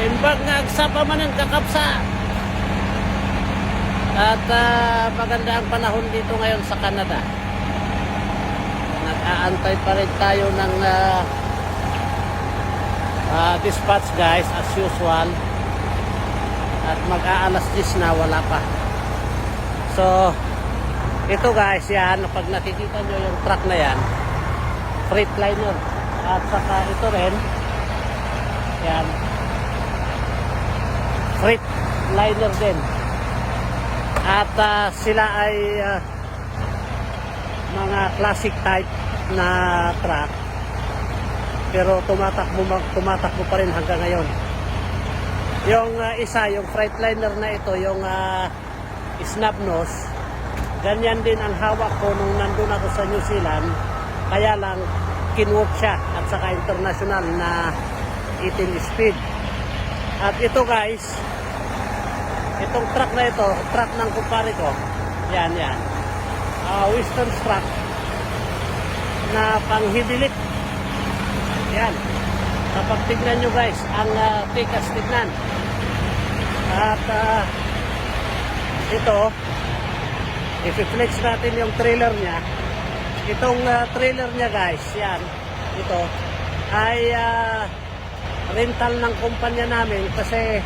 Imbag nga agsapa man ang kakapsa. At maganda ang panahon dito ngayon sa Canada. Nag-aantay pa rin tayo ng dispatch guys as usual. At mag-aalas 10 na, wala pa. So ito guys, yan, pag nakikita nyo yung truck na yan, Freightliner. At saka ito rin, yan, Freightliner din. At sila ay mga classic type na truck, pero tumatakbo pa rin hanggang ngayon. Yung isa, yung Freightliner na ito, yung snub nose, ganyan din ang hawak ko nung nandun ako sa New Zealand, kaya lang kinwork siya at saka international na 18 speed. At ito guys, itong truck na ito, truck ng kumpare ko, yan, Western truck na panghibilit. Yan, kapag tignan nyo guys, ang tikas tignan. At ito, i-flex natin yung trailer niya. Itong trailer niya guys, yan, ito ay rental ng kumpanya namin kasi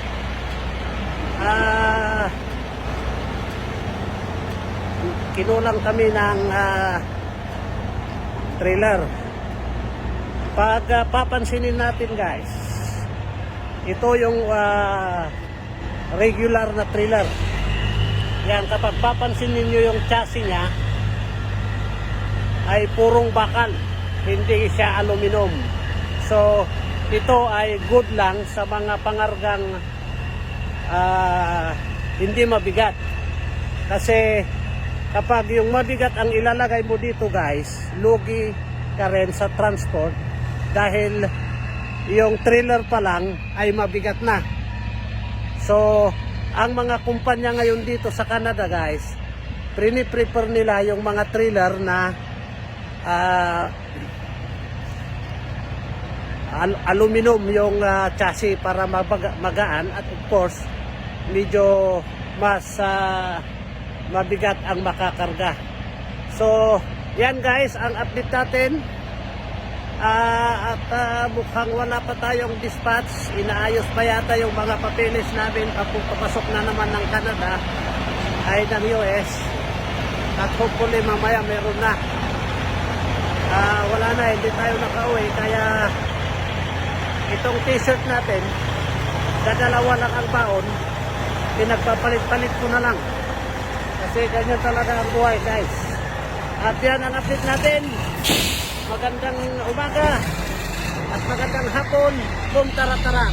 kinulang kami ng trailer. Pag papansinin natin guys, ito yung regular na trailer. Yan, kapag papansin niyo yung chassis niya ay purong bakal, hindi siya aluminum. So ito ay good lang sa mga pangargang hindi mabigat. Kasi kapag yung mabigat ang ilalagay mo dito guys, lugi ka rin sa transport dahil yung trailer pa lang ay mabigat na. So ang mga kumpanya ngayon dito sa Canada guys, prepare nila yung mga trailer na aluminum yung chassis para magaan, at of course medyo mas mabigat ang makakarga. So yan guys ang update natin. At mukhang wala pa tayong dispatch. Inaayos pa yata yung mga papeles namin papasok na naman ng Canada ay ng US. At hopefully mamaya meron na. Wala na, hindi tayo nakauwi. Kaya itong t-shirt natin, dadalawa lang ang baon, pinagpapalit-palit ko na lang. Kasi ganyan talaga ang buhay guys. At yan ang update natin. Magandang umaga at magandang hapon. Boom, tara-tara.